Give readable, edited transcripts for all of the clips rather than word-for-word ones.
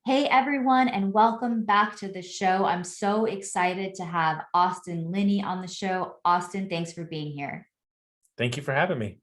Hey everyone, and welcome back to the show. I'm so excited to have Austin Linney on the show. Austin, thanks for being here. Thank you for having me.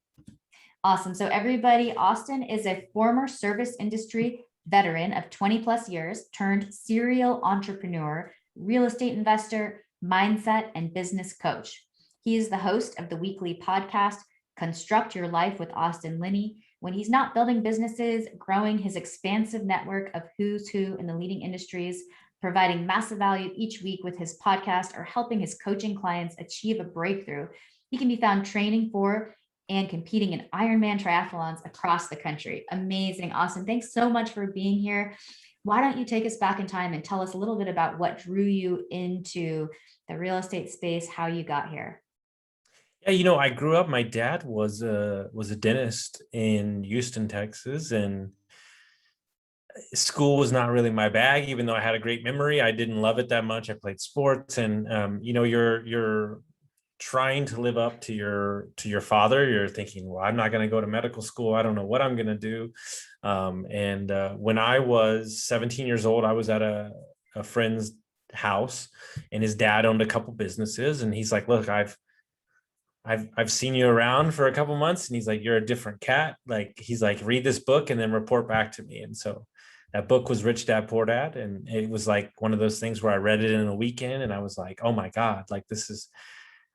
Awesome. So, everybody, Austin is a former service industry veteran of 20 plus years, turned serial entrepreneur, real estate investor, mindset, and business coach. He is the host of the weekly podcast, Construct Your Life with Austin Linney. When he's not building businesses, growing his expansive network of who's who in the leading industries, providing massive value each week with his podcast, or helping his coaching clients achieve a breakthrough, he can be found training for and competing in Ironman triathlons across the country. Amazing. Awesome. Thanks so much for being here. Why don't you take us back in time and tell us a little bit about what drew you into the real estate space, how you got here? Yeah, I grew up. My dad was a dentist in Houston, Texas, and school was not really my bag. Even though I had a great memory, I didn't love it that much. I played sports, and you're trying to live up to your father. You're thinking, well, I'm not going to go to medical school. I don't know what I'm going to do. And when I was 17 years old, I was at a friend's house, and his dad owned a couple businesses, and he's like, look, I've seen you around for a couple months, and he's like, you're a different cat. Like, he's like, read this book and then report back to me. And so that book was Rich Dad Poor Dad, and it was like one of those things where I read it in a weekend, and I was like, oh my God, like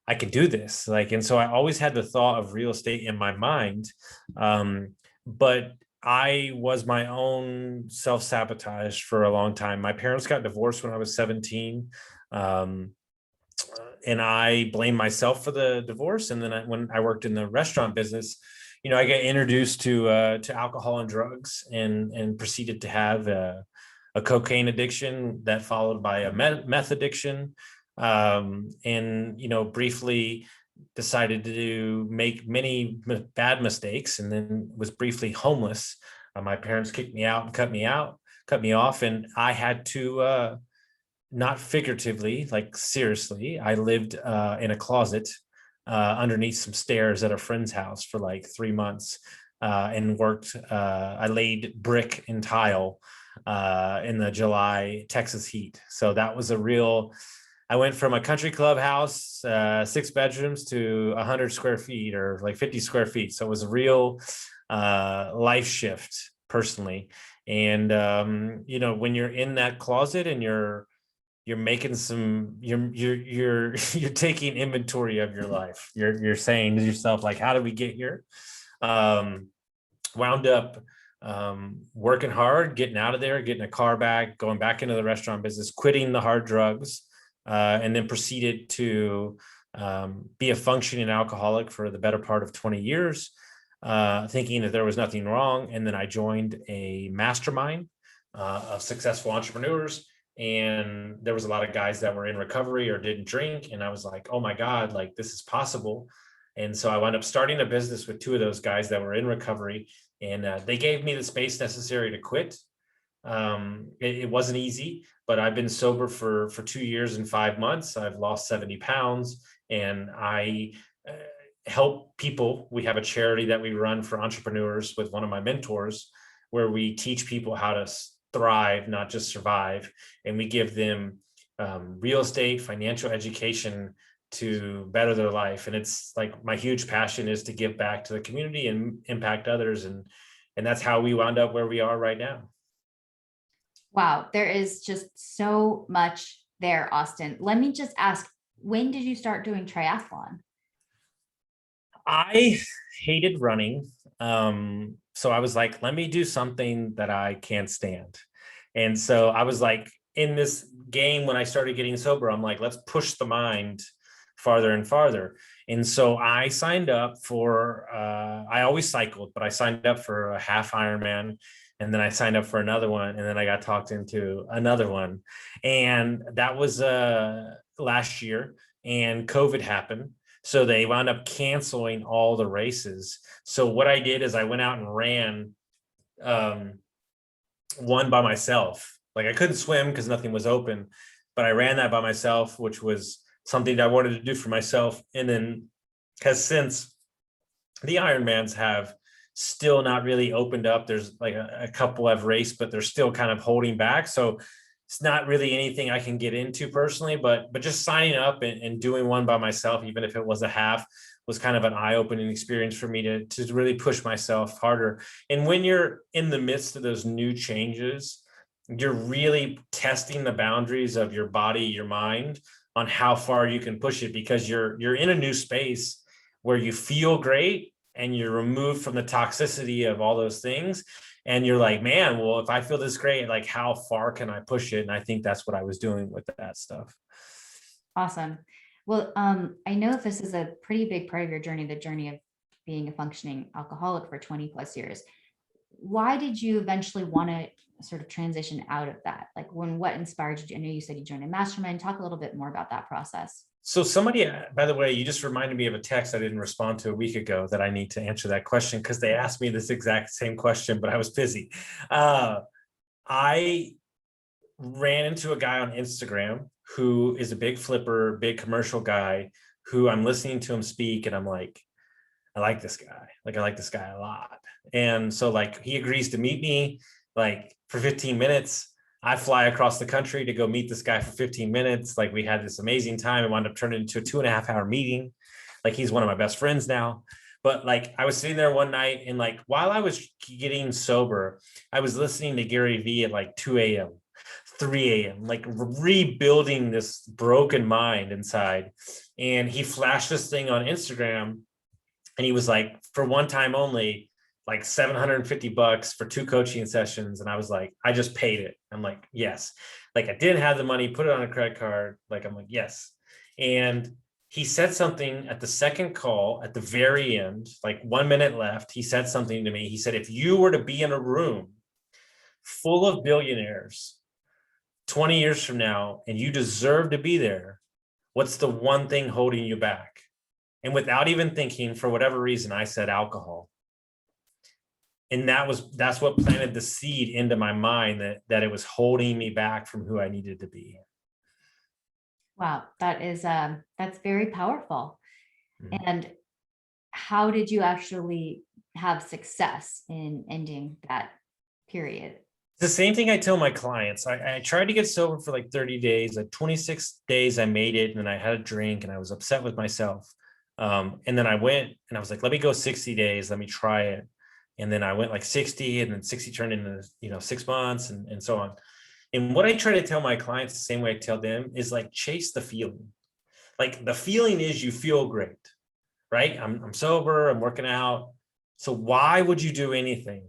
I could do this. Like, and so I always had the thought of real estate in my mind, but I was my own self-sabotage for a long time. My parents got divorced when I was 17. Um, and I blame myself for the divorce. And then when I worked in the restaurant business, I got introduced to alcohol and drugs, and proceeded to have a cocaine addiction that followed by a meth addiction, and briefly decided to make many bad mistakes, and then was briefly homeless. My parents kicked me out and cut me off, and I had to. Not figuratively, like seriously. I lived in a closet underneath some stairs at a friend's house for like 3 months, and worked. I laid brick and tile in the July Texas heat. So that was I went from a country club house, 6 bedrooms, to 100 square feet, or like 50 square feet. So it was a real life shift personally. And, when you're in that closet and you're making you're taking inventory of your life. You're saying to yourself, like, how did we get here? Wound up working hard, getting out of there, getting a car back, going back into the restaurant business, quitting the hard drugs, and then proceeded to be a functioning alcoholic for the better part of 20 years, thinking that there was nothing wrong. And then I joined a mastermind of successful entrepreneurs, and there was a lot of guys that were in recovery or didn't drink, and I was like, oh my God, like, this is possible. And so I wound up starting a business with two of those guys that were in recovery, and they gave me the space necessary to quit. It wasn't easy, but I've been sober for 2 years and 5 months. I've lost 70 pounds, and I help people. We have a charity that we run for entrepreneurs with one of my mentors, where we teach people how to thrive, not just survive. And we give them real estate, financial education to better their life. And it's like, my huge passion is to give back to the community and impact others. And that's how we wound up where we are right now. Wow, there is just so much there, Austin. Let me just ask, when did you start doing triathlon? I hated running. So I was like, let me do something that I can't stand. And so I was like, in this game, when I started getting sober, I'm like, let's push the mind farther and farther. And so I signed up for, I always cycled, but I signed up for a half Ironman. And then I signed up for another one. And then I got talked into another one. And that was last year. And COVID happened. So they wound up canceling all the races. So what I did is I went out and ran one by myself. Like, I couldn't swim because nothing was open, but I ran that by myself, which was something that I wanted to do for myself. And then, because since the Ironmans have still not really opened up. There's like a couple I've raced, but they're still kind of holding back. So it's not really anything I can get into personally, but just signing up and doing one by myself, even if it was a half, was kind of an eye-opening experience for me to really push myself harder. And when you're in the midst of those new changes, you're really testing the boundaries of your body, your mind, on how far you can push it, because you're in a new space where you feel great and you're removed from the toxicity of all those things. And you're like, man, well, if I feel this great, like how far can I push it? And I think that's what I was doing with that stuff. Awesome. Well, I know this is a pretty big part of your journey, the journey of being a functioning alcoholic for 20 plus years. Why did you eventually want to sort of transition out of that? Like what inspired you? I know you said you joined a mastermind. Talk a little bit more about that process. So somebody, by the way, you just reminded me of a text I didn't respond to a week ago that I need to answer that question, because they asked me this exact same question, but I was busy. I ran into a guy on Instagram who is a big flipper, big commercial guy, who I'm listening to him speak, and I'm like, I like this guy. Like, I like this guy a lot. And so like he agrees to meet me like for 15 minutes. I fly across the country to go meet this guy for 15 minutes. Like, we had this amazing time. It wound up turning into a 2.5 hour meeting. Like, he's one of my best friends now. But like, I was sitting there one night, and like, while I was getting sober, I was listening to Gary Vee at like 2 a.m., 3 a.m., like rebuilding this broken mind inside. And he flashed this thing on Instagram, and he was like, for one time only, like $750 for 2 coaching sessions. And I was like, I just paid it. I'm like, yes. Like, I didn't have the money, put it on a credit card. Like, I'm like, yes. And he said something at the second call at the very end, like 1 minute left. He said something to me. He said, if you were to be in a room full of billionaires 20 years from now, and you deserve to be there, what's the one thing holding you back? And without even thinking, for whatever reason, I said alcohol. And that's what planted the seed into my mind that it was holding me back from who I needed to be. Wow, that's very powerful. Mm-hmm. And how did you actually have success in ending that period? The same thing I tell my clients. I tried to get sober for like 30 days, like 26 days I made it, and then I had a drink and I was upset with myself. And then I went and I was like, let me go 60 days, let me try it. And then I went like 60, and then 60 turned into 6 months, and so on. And what I try to tell my clients, the same way I tell them, is like, chase the feeling. Like, the feeling is you feel great, right? I'm sober, I'm working out. So why would you do anything?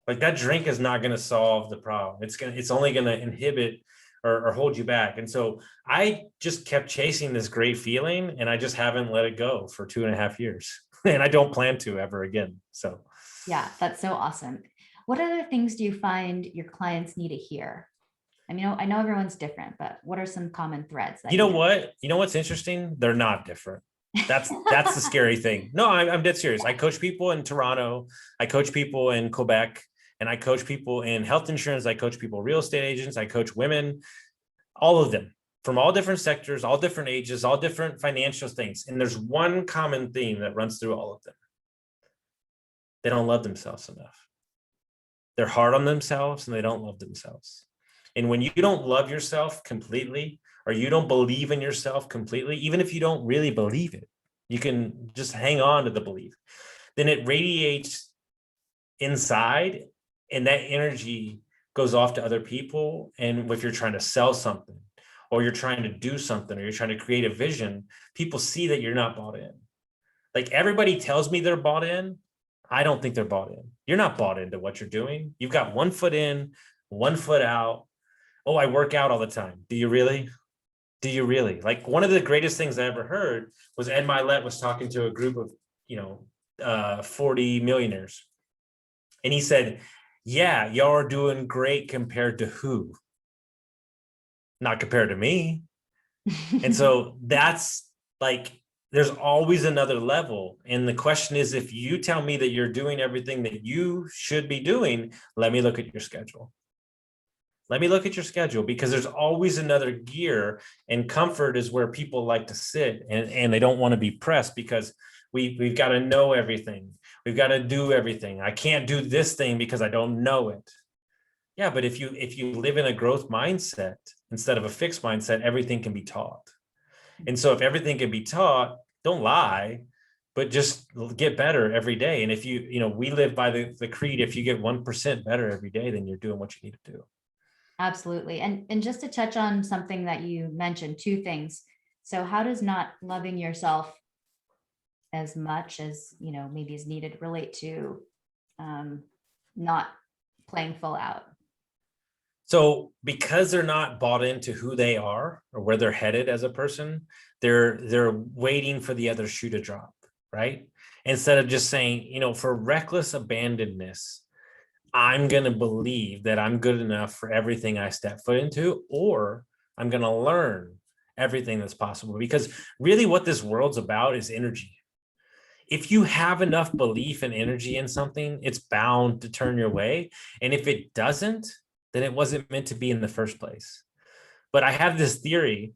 Like, that drink is not going to solve the problem. It's only going to inhibit or hold you back. And so I just kept chasing this great feeling, and I just haven't let it go for 2.5 years. And I don't plan to ever again. So yeah, that's so awesome. What other things do you find your clients need to hear? I mean, I know everyone's different, but what are some common threads? you know what? You know what's interesting? They're not different. That's the scary thing. No, I'm dead serious. I coach people in Toronto. I coach people in Quebec. And I coach people in health insurance. I coach people, real estate agents. I coach women, all of them, from all different sectors, all different ages, all different financial things. And there's one common theme that runs through all of them. They don't love themselves enough. They're hard on themselves, and they don't love themselves. And when you don't love yourself completely, or you don't believe in yourself completely, even if you don't really believe it, you can just hang on to the belief, then it radiates inside, and that energy goes off to other people. And if you're trying to sell something, or you're trying to do something, or you're trying to create a vision, people see that you're not bought in. Like, everybody tells me they're bought in. I don't think they're bought in. You're not bought into what you're doing. You've got 1 foot in, 1 foot out. Oh, I work out all the time. Do you really? Do you really? Like, one of the greatest things I ever heard was Ed Milet was talking to a group of 40 millionaires. And he said, yeah, y'all are doing great compared to who? Not compared to me. And so that's like, there's always another level. And the question is, if you tell me that you're doing everything that you should be doing, let me look at your schedule. Let me look at your schedule, because there's always another gear, and comfort is where people like to sit, and they don't want to be pressed, because we've got to know everything. We've got to do everything. I can't do this thing because I don't know it. Yeah, but if you live in a growth mindset instead of a fixed mindset, everything can be taught. And so if everything can be taught, don't lie, but just get better every day. And if we live by the creed, if you get 1% better every day, then you're doing what you need to do. Absolutely. And just to touch on something that you mentioned, two things. So how does not loving yourself as much as, maybe is needed relate to not playing full out? So because they're not bought into who they are or where they're headed as a person, they're waiting for the other shoe to drop, right? Instead of just saying, for reckless abandonness, I'm going to believe that I'm good enough for everything I step foot into, or I'm going to learn everything that's possible. Because really what this world's about is energy. If you have enough belief and energy in something, it's bound to turn your way. And if it doesn't, then it wasn't meant to be in the first place. But I have this theory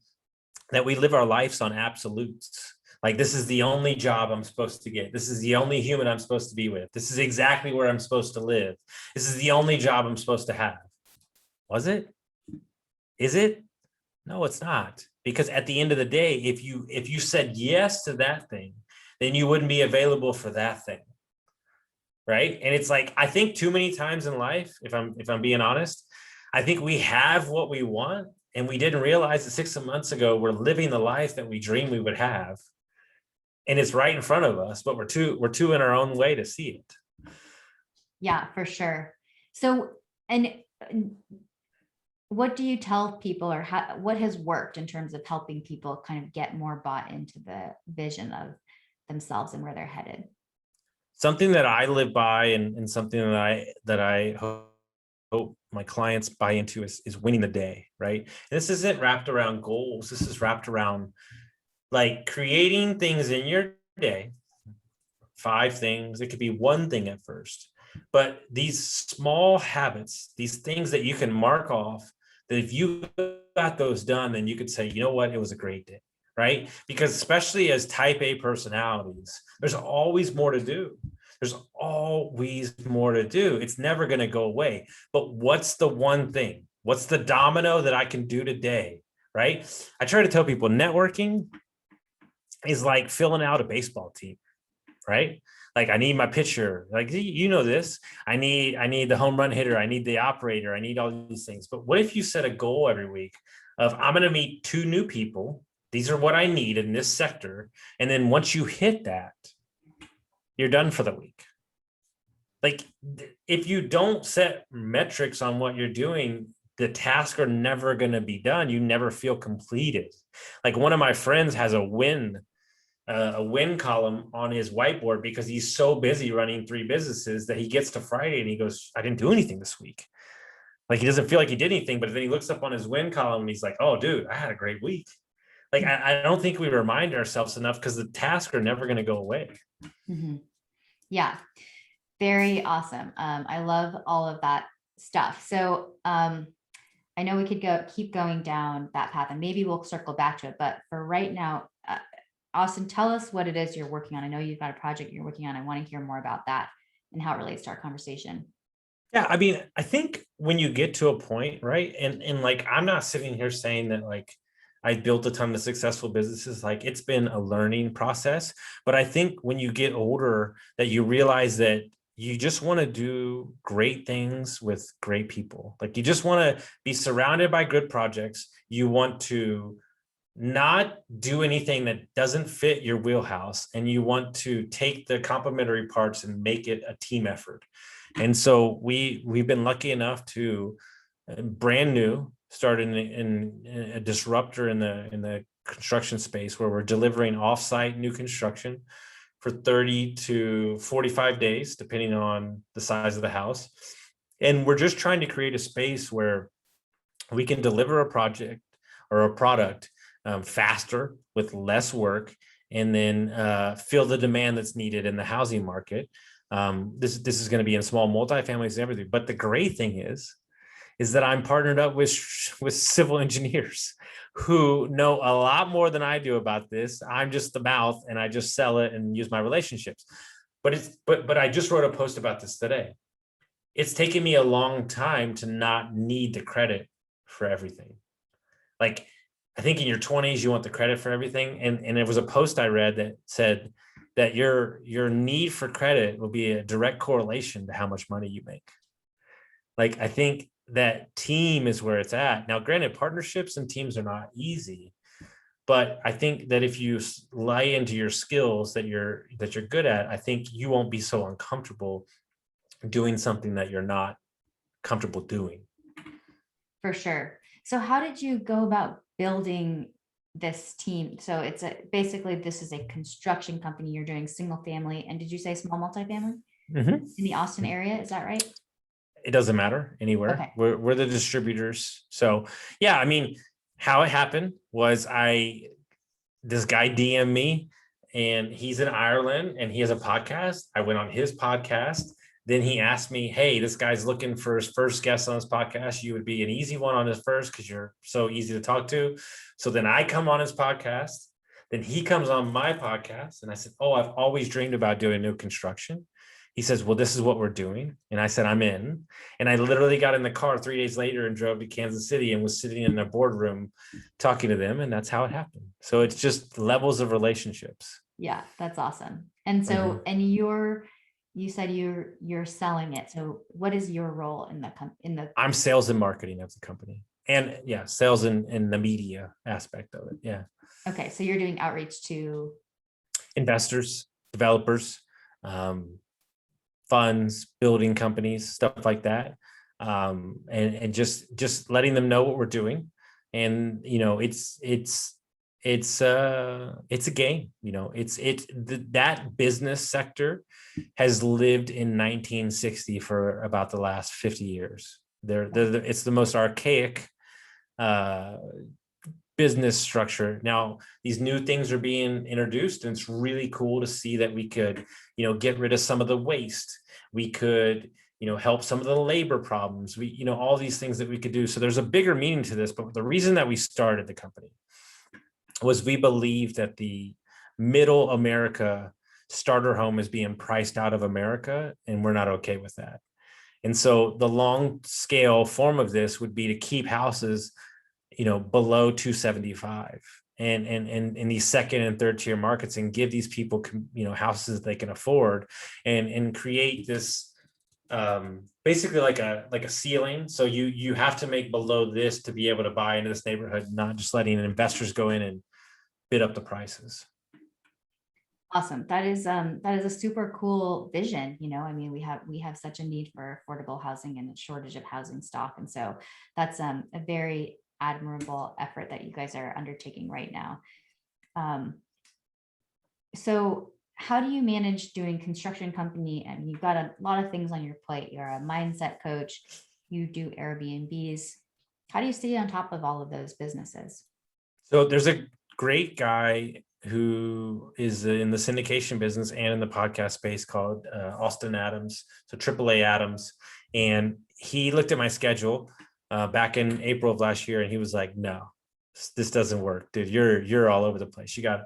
that we live our lives on absolutes. Like, this is the only job I'm supposed to get. This is the only human I'm supposed to be with. This is exactly where I'm supposed to live. This is the only job I'm supposed to have. Was it? Is it? No, it's not. Because at the end of the day, if you said yes to that thing, then you wouldn't be available for that thing. Right. And it's like, I think too many times in life, if I'm being honest, I think we have what we want, and we didn't realize that 6 months ago we're living the life that we dreamed we would have. And it's right in front of us, but we're too in our own way to see it. Yeah, for sure. So, and what do you tell people, or what has worked in terms of helping people kind of get more bought into the vision of themselves and where they're headed? Something that I live by, and something that I hope my clients buy into is winning the day, right? And this isn't wrapped around goals. This is wrapped around like creating things in your day, 5 things. It could be one thing at first, but these small habits, these things that you can mark off, that if you got those done, then you could say, you know what, it was a great day, right? Because especially as type A personalities, there's always more to do. There's always more to do. It's never going to go away. But what's the one thing? What's the domino that I can do today, right? I try to tell people networking is like filling out a baseball team, right? Like, I need my pitcher, like, this. I need the home run hitter. I need the operator. I need all these things. But what if you set a goal every week of, I'm going to meet 2 new people. These are what I need in this sector. And then once you hit that, you're done for the week. Like, if you don't set metrics on what you're doing, the tasks are never going to be done. You never feel completed. Like, one of my friends has a win column on his whiteboard because he's so busy running 3 businesses that he gets to Friday and he goes, I didn't do anything this week. Like, he doesn't feel like he did anything, but then he looks up on his win column and he's like, oh, dude, I had a great week. Like, I don't think we remind ourselves enough, because the tasks are never going to go away. Mm-hmm. Yeah. Very awesome. I love all of that stuff. So I know we could keep going down that path, and maybe we'll circle back to it. But for right now, Austin, tell us what it is you're working on. I know you've got a project you're working on. I want to hear more about that and how it relates to our conversation. Yeah, I mean, I think when you get to a point, right, and like, I'm not sitting here saying that like I built a ton of successful businesses. Like, it's been a learning process. But I think when you get older, that you realize that you just want to do great things with great people. Like, you just want to be surrounded by good projects. You want to not do anything that doesn't fit your wheelhouse, and you want to take the complementary parts and make it a team effort. And so we've been lucky enough to brand new start in a disruptor in the construction space, where we're delivering offsite new construction for 30 to 45 days, depending on the size of the house. And we're just trying to create a space where we can deliver a project or a product faster with less work, and then fill the demand that's needed in the housing market. This is going to be in small multifamilies and everything. But the great thing is that I'm partnered up with civil engineers who know a lot more than I do about this. I'm just the mouth, and I just sell it and use my relationships. but I just wrote a post about this today. It's taken me a long time to not need the credit for everything. Like, I think in your 20s, you want the credit for everything. And there was a post I read that said that your need for credit will be a direct correlation to how much money you make. Like, I think that team is where it's at. Now, granted, partnerships and teams are not easy, but I think that if you lay into your skills that you're good at, I think you won't be so uncomfortable doing something that you're not comfortable doing. For sure. So how did you go about building this team? So basically this is a construction company. You're doing single family, and did you say small multifamily in the Austin area? Is that right? It doesn't matter anywhere. Okay. We're the distributors. So yeah, I mean, how it happened was this guy DM'd me, and he's in Ireland and he has a podcast. I went on his podcast. Then he asked me, hey, this guy's looking for his first guest on his podcast. You would be an easy one on his first because you're so easy to talk to. So then I come on his podcast. Then he comes on my podcast. And I said, oh, I've always dreamed about doing new construction. He says, well, this is what we're doing. And I said, I'm in. And I literally got in the car 3 days later and drove to Kansas City and was sitting in a boardroom talking to them. And that's how it happened. So it's just levels of relationships. Yeah, that's awesome. And so, and you said you're selling it. So what is your role in the I'm sales and marketing of the company. And yeah, sales in the media aspect of it. Yeah. Okay. So you're doing outreach to investors, developers, funds, building companies, stuff like that. And just letting them know what we're doing. And, you know, it's a game, you know, that business sector has lived in 1960 for about the last 50 years. It's the most archaic business structure. Now, these new things are being introduced, and it's really cool to see that we could, you know, get rid of some of the waste. We could, you know, help some of the labor problems. We, you know, all these things that we could do. So there's a bigger meaning to this, but the reason that we started the company was we believe that the middle America starter home is being priced out of America, and we're not okay with that. And so the long scale form of this would be to keep houses, you know, below 275 and in these second and third tier markets, and give these people, you know, houses they can afford, and create this basically like a ceiling. So you have to make below this to be able to buy into this neighborhood, not just letting investors go in and bid up the prices. Awesome. That is a super cool vision. You know, I mean, we have such a need for affordable housing and a shortage of housing stock. And so that's a very admirable effort that you guys are undertaking right now. So how do you manage doing construction company? I mean, you've got a lot of things on your plate. You're a mindset coach, you do Airbnbs. How do you stay on top of all of those businesses? So there's a great guy who is in the syndication business and in the podcast space called Austin Adams, so AAA Adams. And he looked at my schedule back in April of last year, and he was like, no, this doesn't work, dude. You're all over the place. You got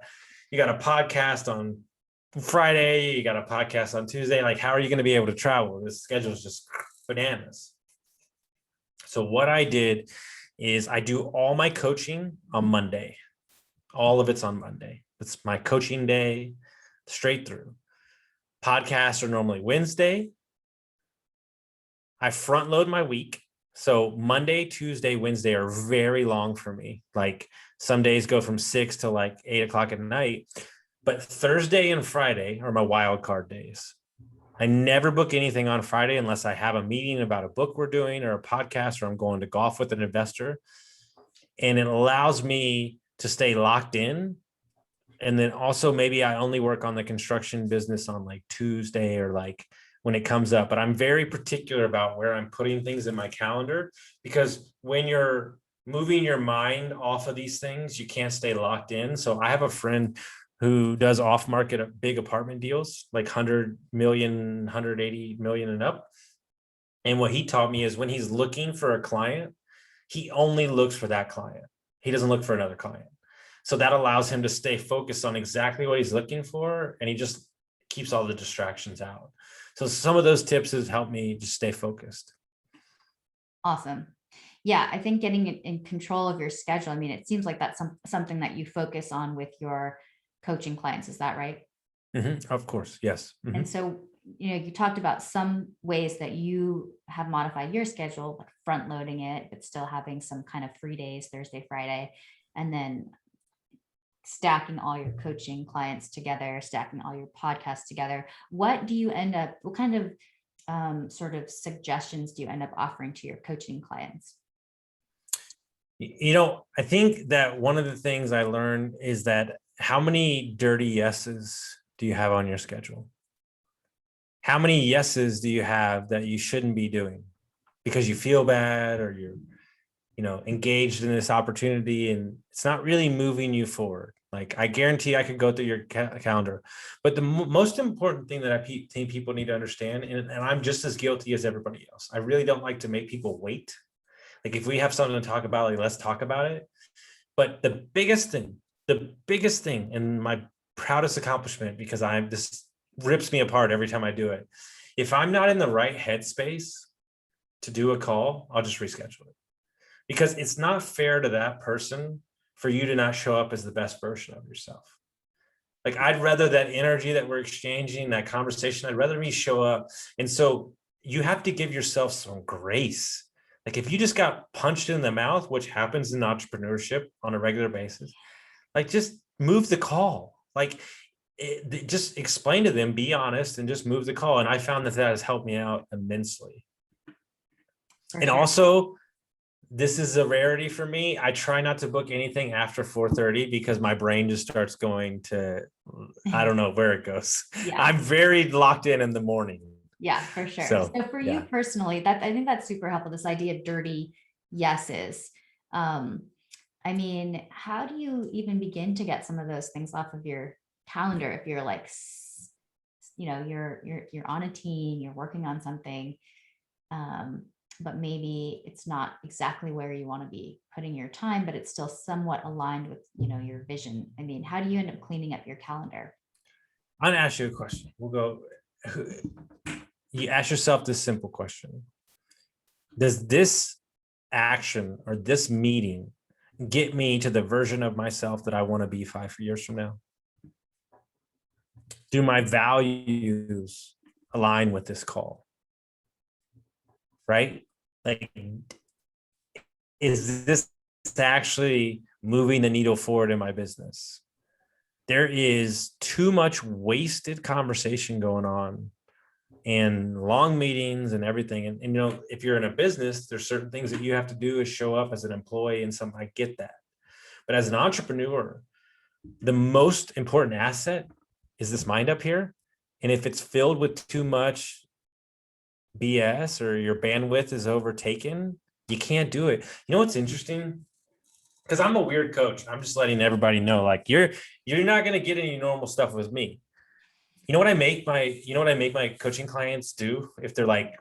a podcast on Friday, you got a podcast on Tuesday. Like, how are you going to be able to travel? This schedule is just bananas. So what I did is I do all my coaching on Monday. All of it's on Monday. It's my coaching day straight through. Podcasts are normally Wednesday. I front load my week. So Monday, Tuesday, Wednesday are very long for me. Like, some days go from 6 to like 8 o'clock at night. But Thursday and Friday are my wild card days. I never book anything on Friday unless I have a meeting about a book we're doing or a podcast, or I'm going to golf with an investor. And it allows me to stay locked in. And then also maybe I only work on the construction business on like Tuesday or like when it comes up. But I'm very particular about where I'm putting things in my calendar, because when you're moving your mind off of these things, you can't stay locked in. So I have a friend who does off-market big apartment deals, like 100 million, 180 million and up. And what he taught me is when he's looking for a client, he only looks for that client. He doesn't look for another client. So that allows him to stay focused on exactly what he's looking for. And he just keeps all the distractions out. So some of those tips has helped me just stay focused. Awesome. Yeah, I think getting in control of your schedule. I mean, it seems like that's something that you focus on with your coaching clients. Is that right? Of course, yes. And so, you talked about some ways that you have modified your schedule, like front loading it, but still having some kind of free days, Thursday, Friday, and then stacking all your coaching clients together, stacking all your podcasts together. What kind of sort of suggestions do you end up offering to your coaching clients? I think that one of the things I learned is that how many dirty yeses do you have on your schedule? How many yeses do you have that you shouldn't be doing because you feel bad or you're, engaged in this opportunity and it's not really moving you forward? Like, I guarantee I could go through your calendar, but the most important thing that I think people need to understand, and I'm just as guilty as everybody else, I really don't like to make people wait. Like, if we have something to talk about, like, let's talk about it. But the biggest thing, and my proudest accomplishment, because this rips me apart every time I do it. If I'm not in the right headspace to do a call, I'll just reschedule it, because it's not fair to that person for you to not show up as the best version of yourself. Like, I'd rather that energy that we're exchanging, that conversation, I'd rather me show up. And so you have to give yourself some grace. Like, if you just got punched in the mouth, which happens in entrepreneurship on a regular basis, like, just move the call. Like, just explain to them, be honest, and just move the call. And I found that has helped me out immensely. For and sure. Also, this is a rarity for me. I try not to book anything after 4:30 because my brain just starts going to, I don't know where it goes. Yeah. I'm very locked in the morning. Yeah, for sure. So For you personally, I think that's super helpful. This idea of dirty yeses. I mean, how do you even begin to get some of those things off of your calendar if you're like, you're on a team, you're working on something, but maybe it's not exactly where you want to be putting your time, but it's still somewhat aligned with, your vision. I mean, how do you end up cleaning up your calendar? I'm gonna ask you a question. We'll go. You ask yourself this simple question: does this action or this meeting get me to the version of myself that I want to be 5 years from now? Do my values align with this call? Right? Like, is this actually moving the needle forward in my business? There is too much wasted conversation going on and long meetings and everything. And if you're in a business, there's certain things that you have to do is show up as an employee and something. I get that. But as an entrepreneur, the most important asset is this mind up here. And if it's filled with too much BS or your bandwidth is overtaken, you can't do it. You know what's interesting? Because I'm a weird coach. I'm just letting everybody know, like, you're not going to get any normal stuff with me. You know what I make my coaching clients do if they're like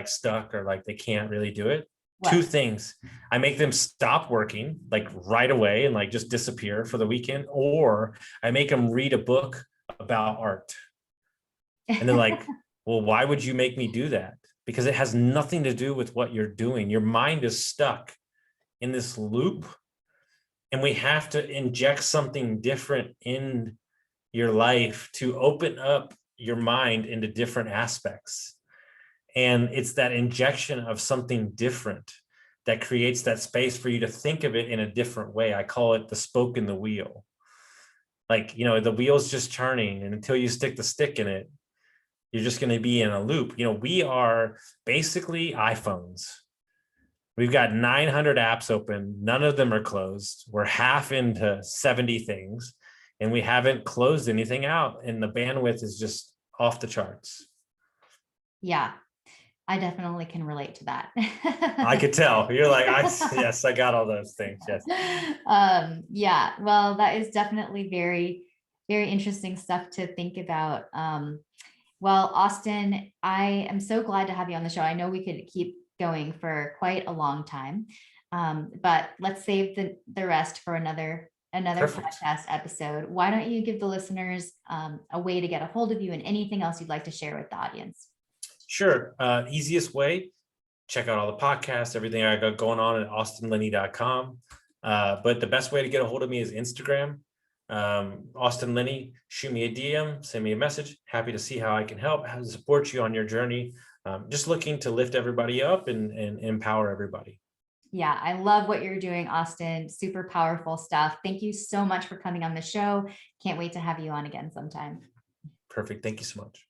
stuck or like they can't really do it? What? 2 things. I make them stop working like right away and like just disappear for the weekend, or I make them read a book about art. And they're like, well, why would you make me do that? Because it has nothing to do with what you're doing. Your mind is stuck in this loop, and we have to inject something different in your life to open up your mind into different aspects. And it's that injection of something different that creates that space for you to think of it in a different way. I call it the spoke in the wheel. Like, the wheel's just turning, and until you stick the stick in it, you're just going to be in a loop. We are basically iPhones. We've got 900 apps open. None of them are closed. We're half into 70 things, and we haven't closed anything out. And the bandwidth is just off the charts. Yeah, I definitely can relate to that. I could tell. You're like, yes, I got all those things. Yes. Yeah, well, that is definitely very, very interesting stuff to think about. Well, Austin, I am so glad to have you on the show. I know we could keep going for quite a long time, but let's save the rest for another another Perfect. podcast episode. Why don't you give the listeners a way to get a hold of you and anything else you'd like to share with the audience? Sure. Easiest way, check out all the podcasts, everything I got going on at austinlinney.com. But the best way to get a hold of me is Instagram. Austin Linney, shoot me a DM, send me a message. Happy to see how I can help, how to support you on your journey. Just looking to lift everybody up and empower everybody. Yeah, I love what you're doing, Austin. Super powerful stuff. Thank you so much for coming on the show. Can't wait to have you on again sometime. Perfect. Thank you so much.